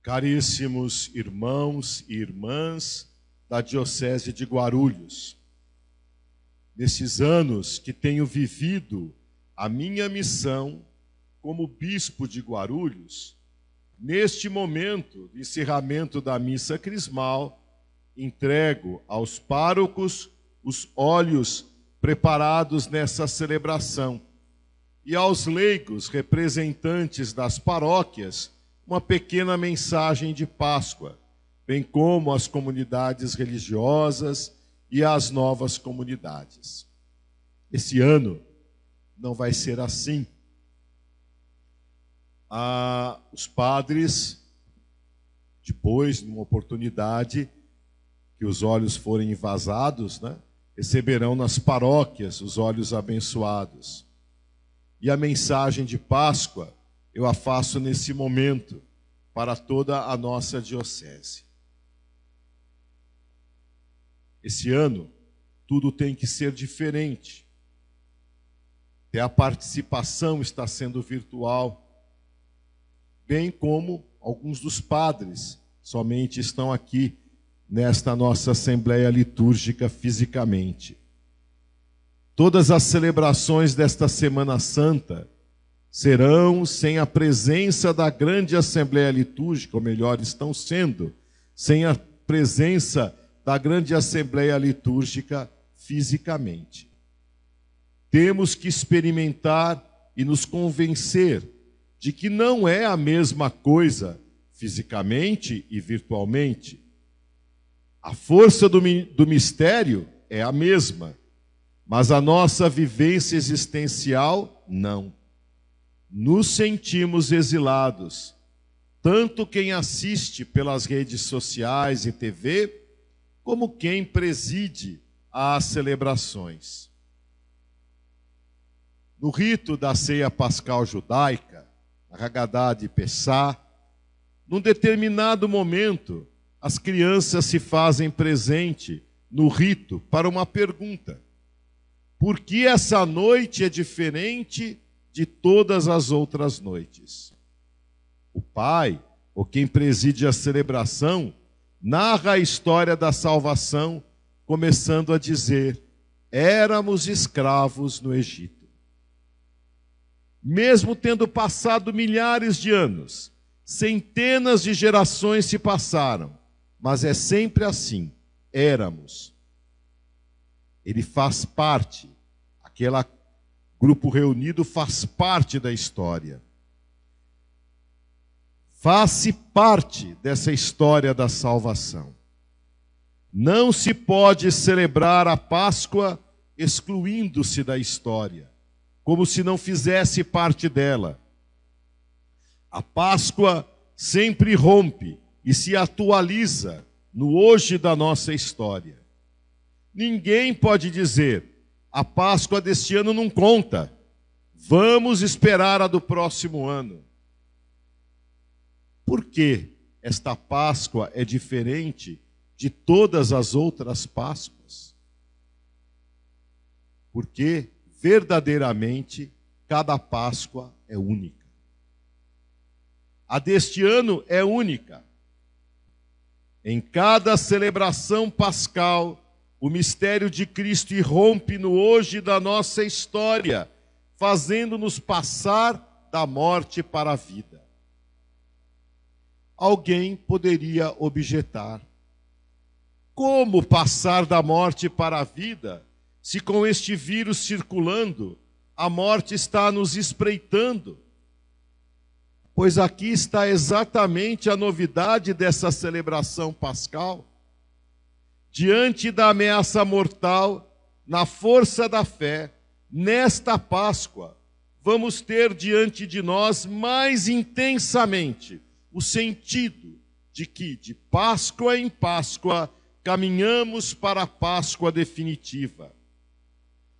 Caríssimos irmãos e irmãs da Diocese de Guarulhos, nesses anos que tenho vivido a minha missão como bispo de Guarulhos, neste momento de encerramento da missa crismal, entrego aos párocos os óleos preparados nessa celebração e aos leigos representantes das paróquias uma pequena mensagem de Páscoa, bem como as comunidades religiosas e as novas comunidades. Esse ano não vai ser assim. Os padres, depois, numa oportunidade que os óleos forem envasados, receberão nas paróquias os óleos abençoados. E a mensagem de Páscoa eu a faço nesse momento para toda a nossa diocese. Esse ano, tudo tem que ser diferente. Até a participação está sendo virtual, bem como alguns dos padres somente estão aqui nesta nossa Assembleia Litúrgica fisicamente. Todas as celebrações desta Semana Santa serão sem a presença da grande Assembleia Litúrgica, ou melhor, estão sendo, sem a presença da grande Assembleia Litúrgica fisicamente. Temos que experimentar e nos convencer de que não é a mesma coisa fisicamente e virtualmente. A força do mistério é a mesma, mas a nossa vivência existencial, não. Nos sentimos exilados, tanto quem assiste pelas redes sociais e TV, como quem preside às celebrações. No rito da ceia pascal judaica, a Haggadah de Pessah, num determinado momento, as crianças se fazem presente no rito para uma pergunta: por que essa noite é diferente de todas as outras noites? O pai, ou quem preside a celebração, narra a história da salvação, começando a dizer: éramos escravos no Egito. Mesmo tendo passado milhares de anos, centenas de gerações se passaram, mas é sempre assim, éramos. Ele faz parte, aquele grupo reunido faz parte da história. Faz-se parte dessa história da salvação. Não se pode celebrar a Páscoa excluindo-se da história, como se não fizesse parte dela. A Páscoa sempre rompe e se atualiza no hoje da nossa história. Ninguém pode dizer: a Páscoa deste ano não conta, vamos esperar a do próximo ano. Por que esta Páscoa é diferente de todas as outras Páscoas? Porque verdadeiramente cada Páscoa é única. A deste ano é única. Em cada celebração pascal, o mistério de Cristo irrompe no hoje da nossa história, fazendo-nos passar da morte para a vida. Alguém poderia objetar: como passar da morte para a vida, se com este vírus circulando, a morte está nos espreitando? Pois aqui está exatamente a novidade dessa celebração pascal. Diante da ameaça mortal, na força da fé, nesta Páscoa, vamos ter diante de nós mais intensamente o sentido de que, de Páscoa em Páscoa, caminhamos para a Páscoa definitiva.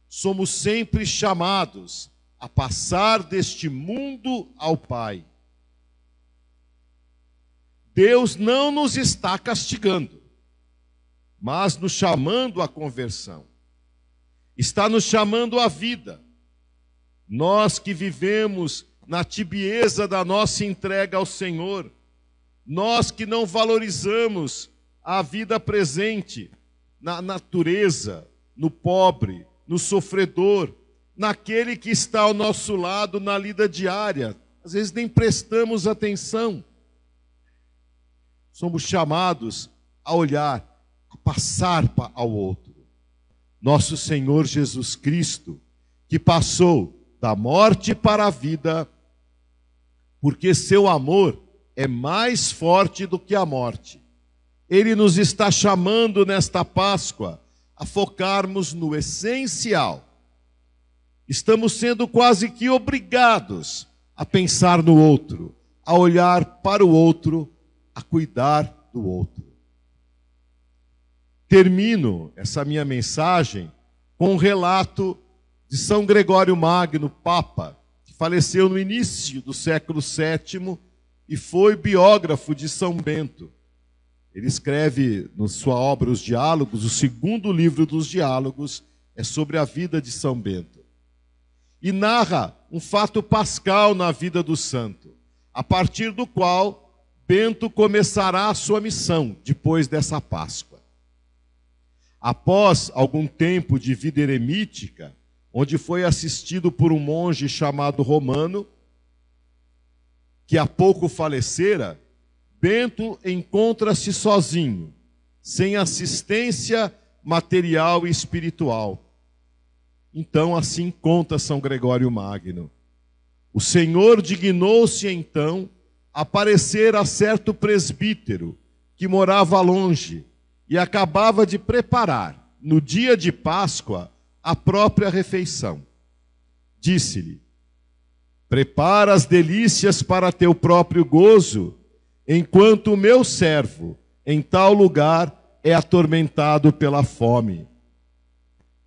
Somos sempre chamados a passar deste mundo ao Pai. Deus não nos está castigando, mas nos chamando à conversão. Está nos chamando à vida. Nós que vivemos na tibieza da nossa entrega ao Senhor, Nós que não valorizamos a vida presente, na natureza, no pobre, no sofredor, naquele que está ao nosso lado na lida diária. Às vezes nem prestamos atenção. Somos chamados a olhar, a passar ao outro. Nosso Senhor Jesus Cristo, que passou da morte para a vida, porque seu amor é mais forte do que a morte. Ele nos está chamando nesta Páscoa a focarmos no essencial. Estamos sendo quase que obrigados a pensar no outro, a olhar para o outro, a cuidar do outro. Termino essa minha mensagem com um relato de São Gregório Magno, Papa, que faleceu no início do século VII e foi biógrafo de São Bento. Ele escreve na sua obra Os Diálogos, o segundo livro dos Diálogos é sobre a vida de São Bento. E narra um fato pascal na vida do santo, a partir do qual Bento começará a sua missão depois dessa Páscoa. Após algum tempo de vida eremítica, onde foi assistido por um monge chamado Romano, que há pouco falecera, Bento encontra-se sozinho, sem assistência material e espiritual. Então, assim conta São Gregório Magno. O Senhor dignou-se então aparecer a certo presbítero que morava longe e acabava de preparar, no dia de Páscoa, a própria refeição. Disse-lhe: prepara as delícias para teu próprio gozo, enquanto o meu servo, em tal lugar, é atormentado pela fome.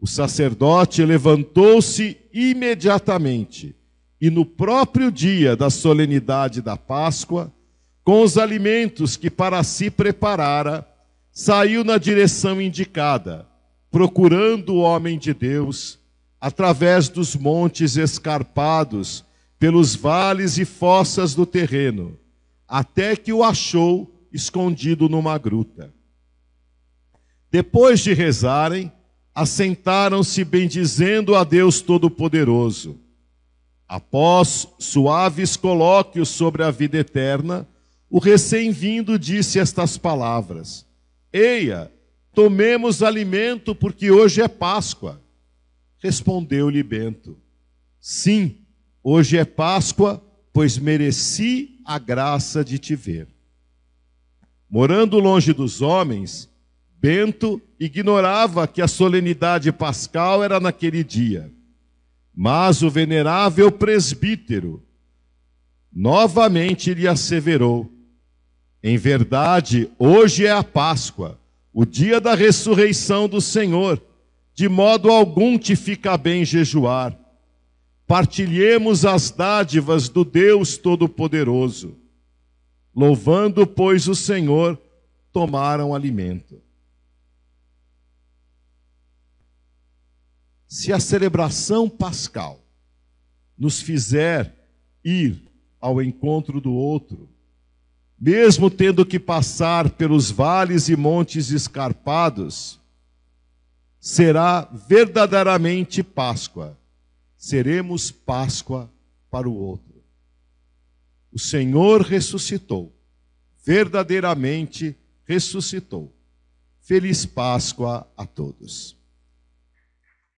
O sacerdote levantou-se imediatamente e no próprio dia da solenidade da Páscoa, com os alimentos que para si preparara, saiu na direção indicada, procurando o homem de Deus, através dos montes escarpados, pelos vales e fossas do terreno, até que o achou escondido numa gruta. Depois de rezarem, assentaram-se bendizendo a Deus Todo-Poderoso. Após suaves colóquios sobre a vida eterna, o recém-vindo disse estas palavras: Eia, tomemos alimento, porque hoje é Páscoa. Respondeu-lhe Bento: Sim, hoje é Páscoa, pois mereci a graça de te ver. Morando longe dos homens, Bento ignorava que a solenidade pascal era naquele dia. Mas o venerável presbítero novamente lhe asseverou: em verdade, hoje é a Páscoa, o dia da ressurreição do Senhor. De modo algum te fica bem jejuar. Partilhemos as dádivas do Deus Todo-Poderoso. Louvando, pois, o Senhor, tomaram alimento. Se a celebração pascal nos fizer ir ao encontro do outro, mesmo tendo que passar pelos vales e montes escarpados, será verdadeiramente Páscoa. Seremos Páscoa para o outro. O Senhor ressuscitou, verdadeiramente ressuscitou. Feliz Páscoa a todos.